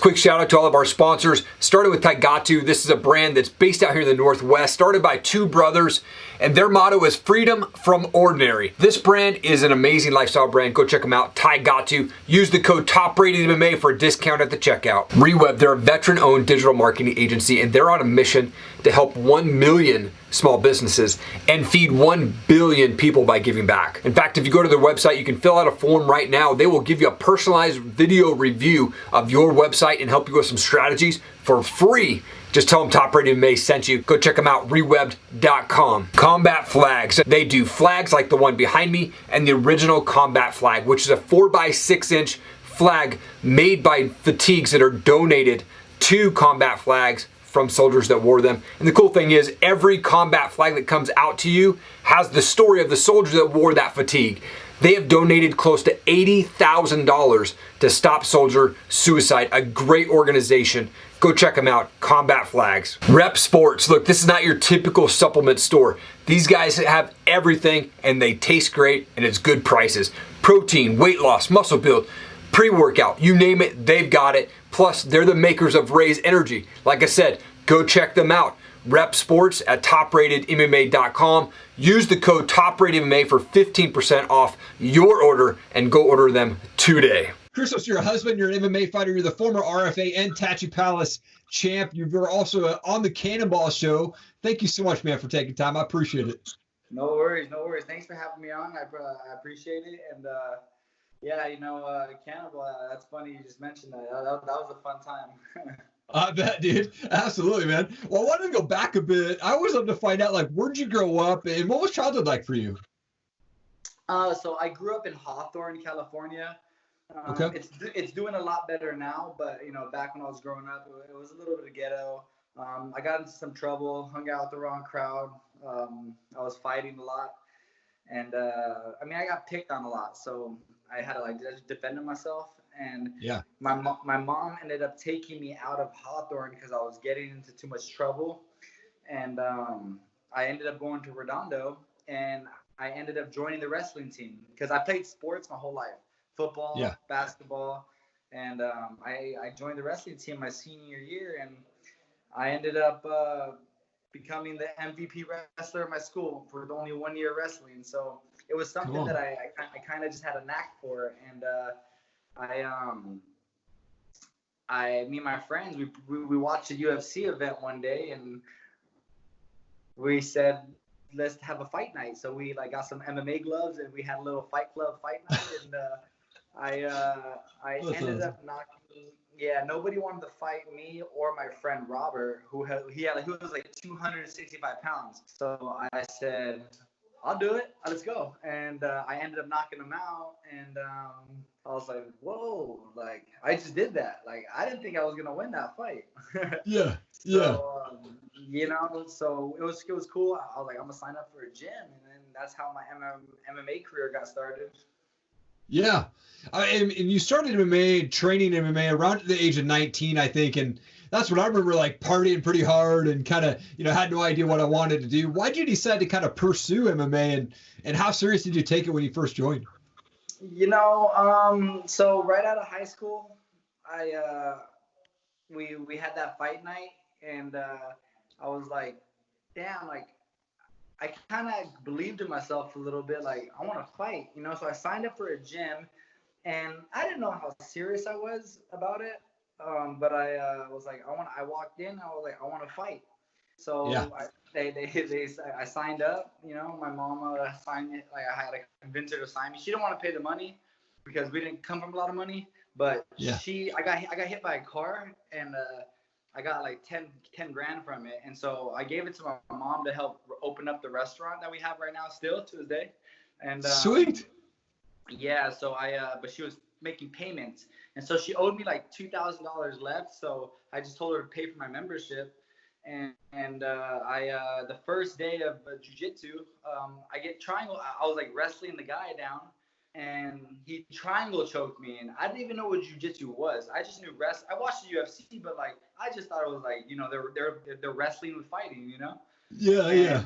quick shout out to all of our sponsors. Started with Taigatu. This is a brand that's based out here in the Northwest, started by two brothers, and their motto is freedom from ordinary. This brand is an amazing lifestyle brand. Go check them out, Taigatu. Use the code TOPRATEDMMA for a discount at the checkout. Reweb, they're a veteran-owned digital marketing agency, and they're on a mission to help 1 million small businesses and feed 1 billion people by giving back. In fact, if you go to their website, you can fill out a form right now. They will give you a personalized video review of your website and help you with some strategies for free. Just tell them Top Rated MMA sent you. Go check them out, rewebbed.com. Combat flags. They do flags like the one behind me and the original combat flag, which is a 4x6-inch flag made by fatigues that are donated to combat flags from soldiers that wore them. And the cool thing is, every combat flag that comes out to you has the story of the soldiers that wore that fatigue. They have donated close to $80,000 to Stop Soldier Suicide, a great organization. Go check them out, Combat Flags. Rep Sports. Look, this is not your typical supplement store. These guys have everything and they taste great and it's good prices. Protein, weight loss, muscle build, pre-workout, you name it, they've got it. Plus, they're the makers of Raise Energy. Like I said, go check them out. Rep Sports at topratedmma.com. Use the code TOPRATEDMMA for 15% off your order and go order them today. Christos, you're a husband, you're an MMA fighter, you're the former RFA and Tachi Palace champ. You're also on the Cannonball Show. Thank you so much, man, for taking time. I appreciate it. No worries, no worries. Thanks for having me on. I appreciate it. And yeah, you know, Cannonball, that's funny you just mentioned that. That was a fun time. I bet, dude. Absolutely, man. Well, I wanted to go back a bit. I always love to find out, like, where'd you grow up and what was childhood like for you? So I grew up in Hawthorne, California. Okay. It's doing a lot better now, but, you know, back when I was growing up, it was a little bit of ghetto. I got into some trouble, hung out with the wrong crowd. I was fighting a lot. And, I mean, I got picked on a lot, so I had to, like, just defend myself. And yeah, my mom ended up taking me out of Hawthorne because I was getting into too much trouble. And I ended up going to Redondo, and I ended up joining the wrestling team because I played sports my whole life, football, basketball. And I joined the wrestling team my senior year, and I ended up becoming the MVP wrestler of my school for the only 1 year wrestling. So it was something that I kind of just had a knack for. And me and my friends, we watched a UFC event one day, and we said, let's have a fight night. So we like got some MMA gloves, and we had a little fight club fight night. And I ended up knocking. Yeah, nobody wanted to fight me or my friend Robert, who was like 265 pounds. So I said, I'll do it. Let's go. And I ended up knocking him out. And I was like, whoa, like, I just did that. Like, I didn't think I was going to win that fight. Yeah. You know, so it was cool. I was like, I'm going to sign up for a gym. And then that's how my MMA career got started. Yeah. And you started MMA, training MMA around the age of 19, I think. And that's when I remember, like, partying pretty hard and kind of, you know, had no idea what I wanted to do. Why did you decide to kind of pursue MMA, and how serious did you take it when you first joined? You know, so right out of high school, we had that fight night, and I was like, damn, like, I kind of believed in myself a little bit, like, I want to fight, you know. So I signed up for a gym, and I didn't know how serious I was about it. But I was like, I walked in, I was like, I want to fight. So yeah. I signed up, you know. My mom signed it. Like, I had to convince her to sign me. She didn't want to pay the money because we didn't come from a lot of money. But yeah. I got hit by a car, and I got like 10 grand from it. And so I gave it to my mom to help open up the restaurant that we have right now still to this day. And sweet. Yeah. So but she was making payments. And so she owed me like $2,000 left. So I just told her to pay for my membership. And the first day of jiu-jitsu, I get triangle. I was like wrestling the guy down, and he triangle choked me, and I didn't even know what jiu-jitsu was. I just knew I watched the UFC, but like I just thought it was like, you know, they're wrestling with fighting, you know. Yeah.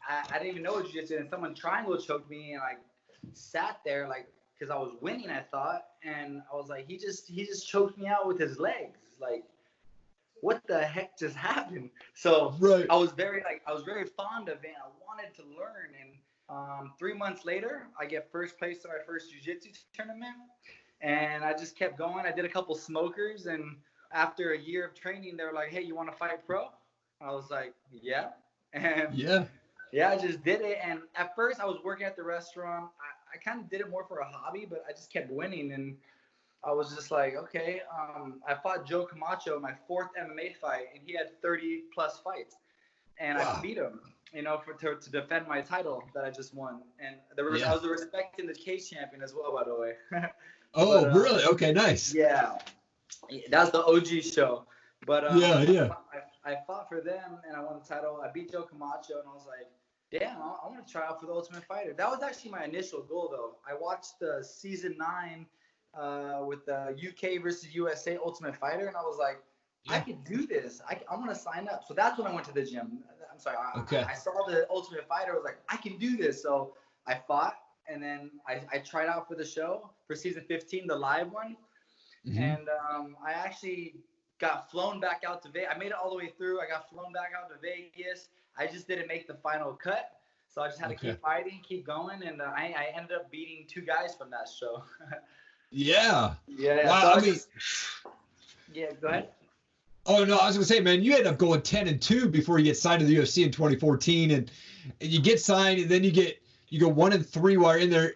I didn't even know what jiu-jitsu, and someone triangle choked me, and I sat there like, because I was winning, I thought, and I was like, he just choked me out with his legs. like, what the heck just happened? So Right. I was very fond of it. I wanted to learn. And 3 months later, I get first place in my first Jiu Jitsu tournament. And I just kept going. I did a couple smokers. And after a year of training, they were like, hey, you want to fight pro? I was like, yeah. And yeah, I just did it. And at first, I was working at the restaurant. I kind of did it more for a hobby, but I just kept winning. And I was just like, okay. I fought Joe Camacho, my 4th MMA fight, and he had 30 plus fights, and I beat him. You know, to defend my title that I just won, and I was the respecting the case champion as well, by the way. Oh, but, really? Okay, nice. Yeah, that's the OG show. But I fought for them, and I won the title. I beat Joe Camacho, and I was like, damn, I want to try out for the Ultimate Fighter. That was actually my initial goal, though. I watched season 9 with the UK versus USA Ultimate Fighter, and I was like, I could do this. I want to sign up. So that's when I went to the gym. I'm sorry. I saw the Ultimate Fighter. I was like, I can do this. So I fought, and then I tried out for the show for season 15, the live one. Mm-hmm. And I actually got flown back out to Vegas. I made it all the way through. I got flown back out to Vegas. I just didn't make the final cut. So I just had to keep fighting, keep going. And I ended up beating 2 guys from that show. Yeah. Wow, so go ahead. Oh, no, I was going to say, man, you ended up going 10-2 before you get signed to the UFC in 2014. And you get signed, and then you go 1-3 while you're in there.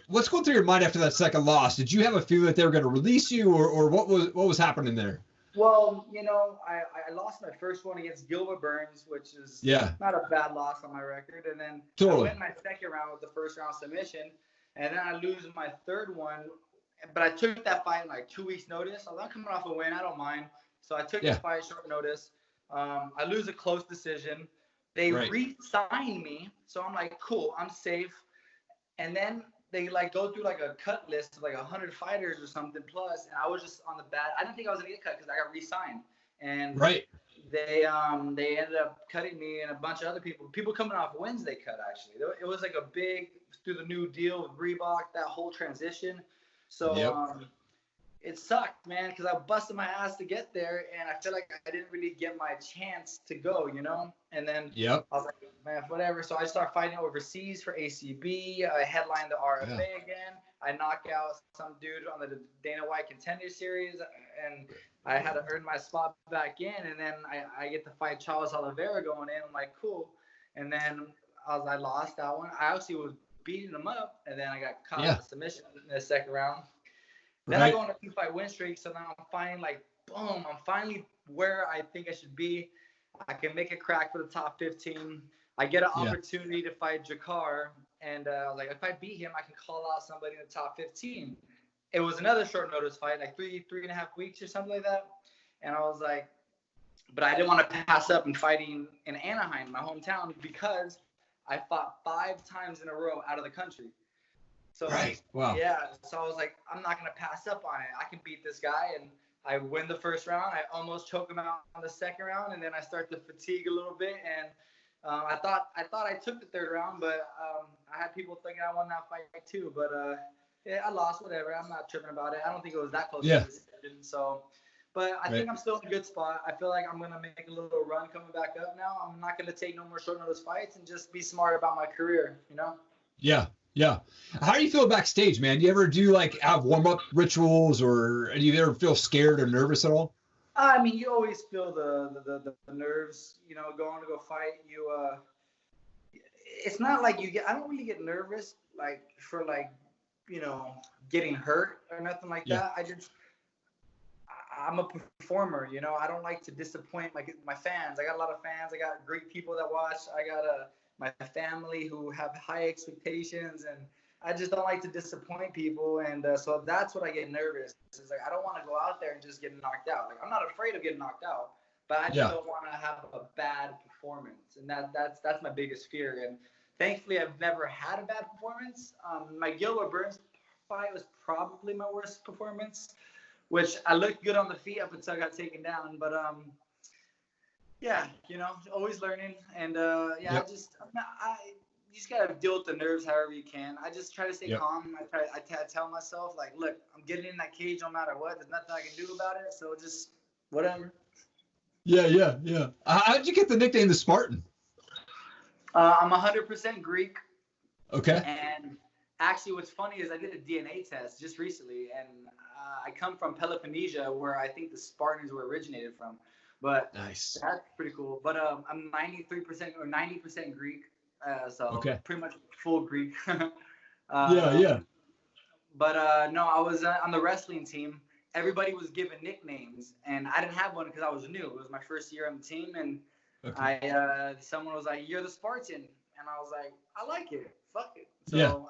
What's going through your mind after that second loss? Did you have a feeling that they were going to release you, or what was happening there? Well, you know, I lost my first one against Gilbert Burns, which is not a bad loss on my record. And then I win my second round with the first round submission. And then I lose my third one. But I took that fight in like 2 weeks' notice. I was not coming off a win. I don't mind. So I took the fight short notice. I lose a close decision. They re-sign me. So I'm like, cool, I'm safe. And then they like go through like a cut list of like 100 fighters or something plus. And I was just on the bad. I didn't think I was going to get cut because I got re-signed. And they ended up cutting me and a bunch of other people. People coming off wins they cut, actually. It was like a big, through the new deal with Reebok, that whole transition. So it sucked, man, because I busted my ass to get there, and I feel like I didn't really get my chance to go, you know? And then I was like, man, whatever. So I started fighting overseas for ACB. I headlined the RFA again. I knocked out some dude on the Dana White Contender Series, and I had to earn my spot back in. And then I get to fight Charles Oliveira going in. I'm like, cool. And then I lost that one. I actually was beating him up, and then I got caught in the submission in the second round. Then I go on a 2-fight win streak, so now I'm finally like, boom, I'm finally where I think I should be. I can make a crack for the top 15. I get an opportunity to fight Jakar, and I was like, if I beat him, I can call out somebody in the top 15. It was another short notice fight, like three and a half weeks or something like that. And I was like, but I didn't want to pass up and fighting in Anaheim, my hometown, because I fought 5 times in a row out of the country. So so I was like, I'm not gonna pass up on it. I can beat this guy, and I win the first round. I almost choke him out on the second round, and then I start to fatigue a little bit. And I thought I took the third round, but I had people thinking I won that fight too. But I lost. Whatever. I'm not tripping about it. I don't think it was that close to the decision. So, but I think I'm still in a good spot. I feel like I'm gonna make a little run coming back up now. I'm not gonna take no more short notice fights and just be smart about my career. You know? Yeah. Yeah. How do you feel backstage, man? Do you ever do like have warm-up rituals, or do you ever feel scared or nervous at all? I mean, you always feel the nerves, you know, going to go fight. It's not like I don't really get nervous like for like, you know, getting hurt or nothing like that. I'm a performer, you know. I don't like to disappoint my fans. I got a lot of fans. I got great people that watch. I got my family who have high expectations, and I just don't like to disappoint people. And so that's what I get nervous. It's like I don't want to go out there and just get knocked out. Like I'm not afraid of getting knocked out, but I just don't want to have a bad performance. And that's my biggest fear. And thankfully, I've never had a bad performance. My Gilbert Burns fight was probably my worst performance, which I looked good on the feet up until I got taken down. But yeah, you know, always learning. And you just gotta deal with the nerves however you can. I just try to stay calm. I tell myself, like, look, I'm getting in that cage no matter what. There's nothing I can do about it. So just whatever. Yeah. How'd you get the nickname the Spartan? I'm 100% Greek. Okay. And actually, what's funny is I did a DNA test just recently, and I come from Peloponnnesia, where I think the Spartans were originated from. But Nice. that's pretty cool. But I'm 93% or 90% Greek, so Okay. pretty much full Greek. Yeah. But no, I was on the wrestling team. Everybody was given nicknames, and I didn't have one because I was new. It was my first year on the team, and Okay. someone was like, "You're the Spartan," and I was like, "I like it. Fuck it." So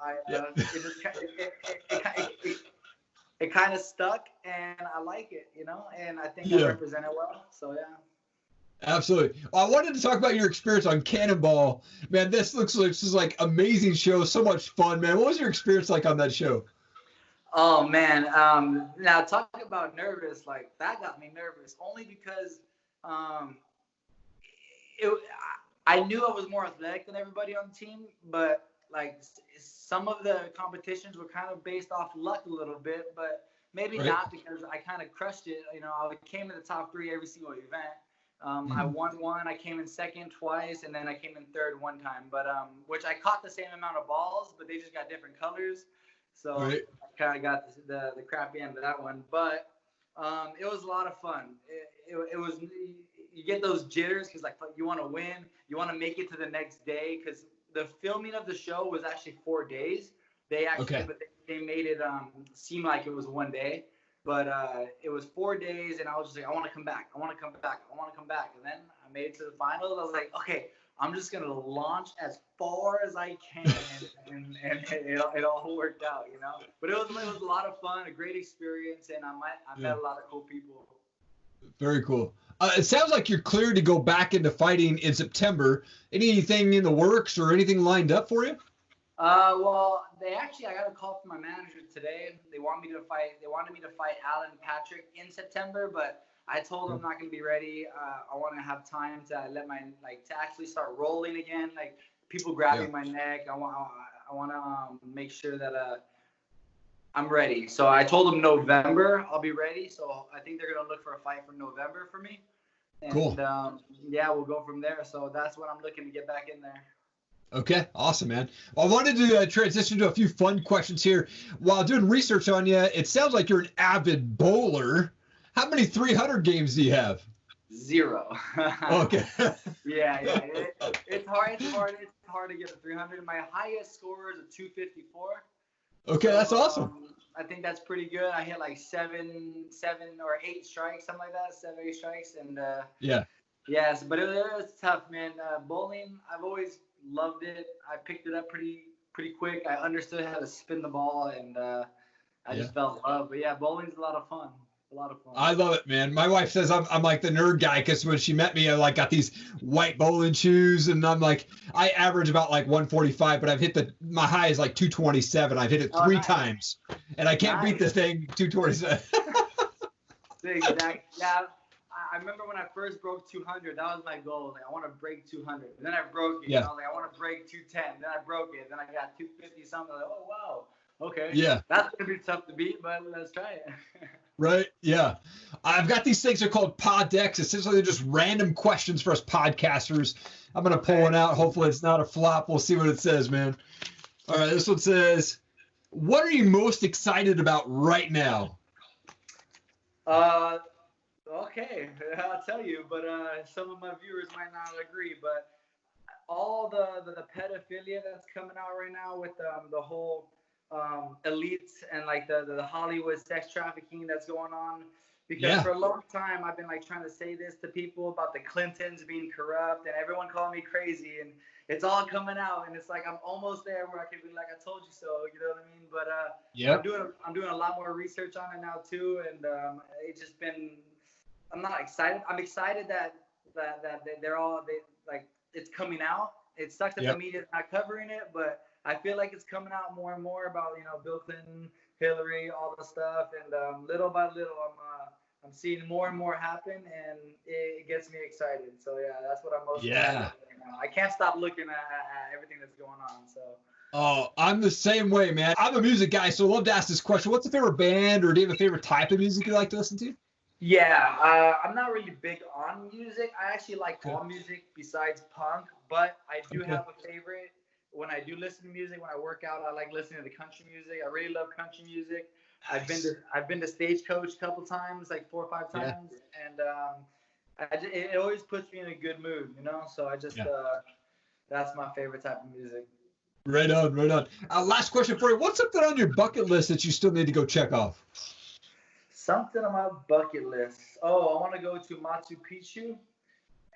it kind of stuck, and I like it, you know, and I think I represent it well. So yeah. Absolutely. Well, I wanted to talk about your experience on Cannonball. Man, this looks like amazing show. So much fun, man. What was your experience like on that show? Oh man. Now talk about nervous. Like that got me nervous only because I knew I was more athletic than everybody on the team, but like some of the competitions were kind of based off luck a little bit, but maybe not because I kind of crushed it. You know, I came in the top 3 every single event. I won one, I came in second twice, and then I came in third one time. But which I caught the same amount of balls, but they just got different colors. So I kind of got the crappy end of that one. But it was a lot of fun. It was, you get those jitters because like you want to win, you want to make it to the next day, because the filming of the show was actually 4 days. They actually, but they made it seem like it was one day. But it was 4 days, and I was just like, I want to come back. I want to come back. I want to come back. And then I made it to the finals. I was like, okay, I'm just going to launch as far as I can. and it all worked out, you know. But it was a lot of fun, a great experience, and I met a lot of cool people. Very cool. It sounds like you're cleared to go back into fighting in September. Anything in the works or anything lined up for you? Well, I got a call from my manager today. They wanted me to fight Alan Patrick in September, but I told them I'm not going to be ready. I want to have time to to actually start rolling again. Like people grabbing my neck. I want to make sure that I'm ready. So I told them November I'll be ready. So I think they're going to look for a fight for November for me. And, cool. We'll go from there. So that's what I'm looking to get back in there. Okay, awesome, man. Well, I wanted to transition to a few fun questions here. While doing research on you, it sounds like you're an avid bowler. How many 300 games do you have? 0. Okay. Yeah. It's hard to get a 300. My highest score is a 254. Okay, that's awesome. I think that's pretty good. I hit like 7 or 8 strikes, something like that, 7 or 8 strikes, and yes, but it was tough, man. Bowling, I've always loved it. I picked it up pretty quick. I understood how to spin the ball, and I just fell in love. But yeah, bowling's a lot of fun. I love it, man. My wife says I'm like the nerd guy because when she met me, I like got these white bowling shoes, and I'm like, I average about like 145, but I've hit my high is like 227. I've hit it 3 times, and I can't beat this thing 227. Exactly. Yeah. I remember when I first broke 200, that was my goal. Like, I want to break 200. And then I broke it. Yeah. I was like, I want to break 210. Then I broke it. Then I got 250 something. Like, oh, wow. Okay. Yeah. That's going to be tough to beat, but let's try it. Right. Yeah. I've got these things. They're called pod decks. Essentially, they're just random questions for us podcasters. I'm going to pull one out. Hopefully, it's not a flop. We'll see what it says, man. All right. This one says, what are you most excited about right now? Okay, I'll tell you, but some of my viewers might not agree, but all the pedophilia that's coming out right now with the whole elites and like the Hollywood sex trafficking that's going on, because for a long time I've been like trying to say this to people about the Clintons being corrupt and everyone calling me crazy, and it's all coming out, and it's like I'm almost there where I can be like, I told you so, you know what I mean? But I'm doing a lot more research on it now too, and it's just been. I'm not excited. I'm excited that it's coming out. It sucks that the media's not covering it, but I feel like it's coming out more and more about Bill Clinton, Hillary, all the stuff, and little by little I'm seeing more and more happen, and it gets me excited. So yeah, that's what I'm most excited about right now. I can't stop looking at everything that's going on. So. Oh, I'm the same way, man. I'm a music guy, so I love to ask this question. What's a favorite band, or do you have a favorite type of music you like to listen to? Yeah, I'm not really big on music. I actually like Okay. all music besides punk, but I do Okay. have a favorite. When I do listen to music, when I work out, I like listening to country music. I really love country music. I've been to Stagecoach a couple times, like 4 or 5 Yeah. times, and it always puts me in a good mood, you know. So I just Yeah. that's my favorite type of music. Right on, right on. Last question for you. What's something on your bucket list that you still need to go check off? Something on my bucket list. Oh, I want to go to Machu Picchu,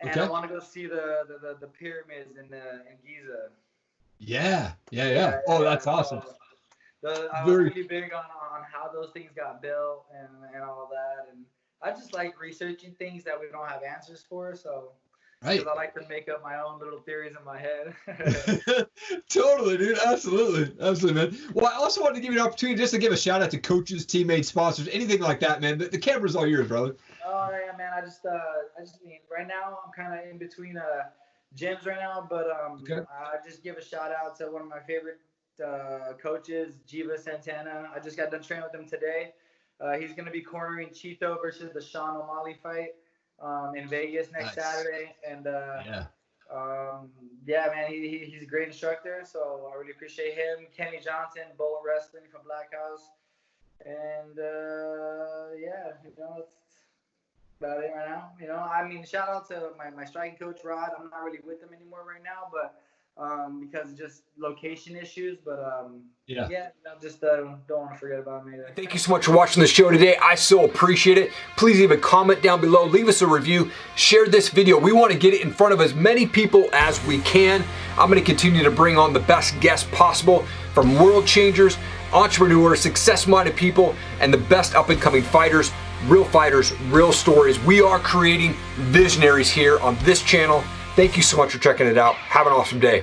and Okay. I want to go see the pyramids in Giza. Yeah. Oh, that's awesome. I'm Very- really big on how those things got built and all that, and I just like researching things that we don't have answers for. So, Right. because I like to make up my own little theories in my head. Totally, dude. Absolutely, man. Well, I also wanted to give you an opportunity just to give a shout out to coaches, teammates, sponsors, anything like that, man. The camera's all yours, brother. Oh yeah, man. I just mean, right now I'm kind of in between gyms right now, but Okay. I just give a shout out to one of my favorite coaches, Jiva Santana. I just got done training with him today. He's gonna be cornering Chito versus the Sean O'Malley fight in Vegas next Nice. Saturday, and yeah, man, he's a great instructor, so I really appreciate him. Kenny Johnson, Bullet Wrestling from Black House, and yeah, you know, that's about it right now. You know, I mean, shout out to my striking coach Rod. I'm not really with him anymore right now, but because of just location issues, but Yeah. no, just don't want to forget about me. Thank you so much for watching the show today. I so appreciate it. Please leave a comment down below. Leave us a review. Share this video. We want to get it in front of as many people as we can. I'm going to continue to bring on the best guests possible from world changers, entrepreneurs, success-minded people, and the best up-and-coming fighters, real stories. We are creating visionaries here on this channel. Thank you so much for checking it out. Have an awesome day.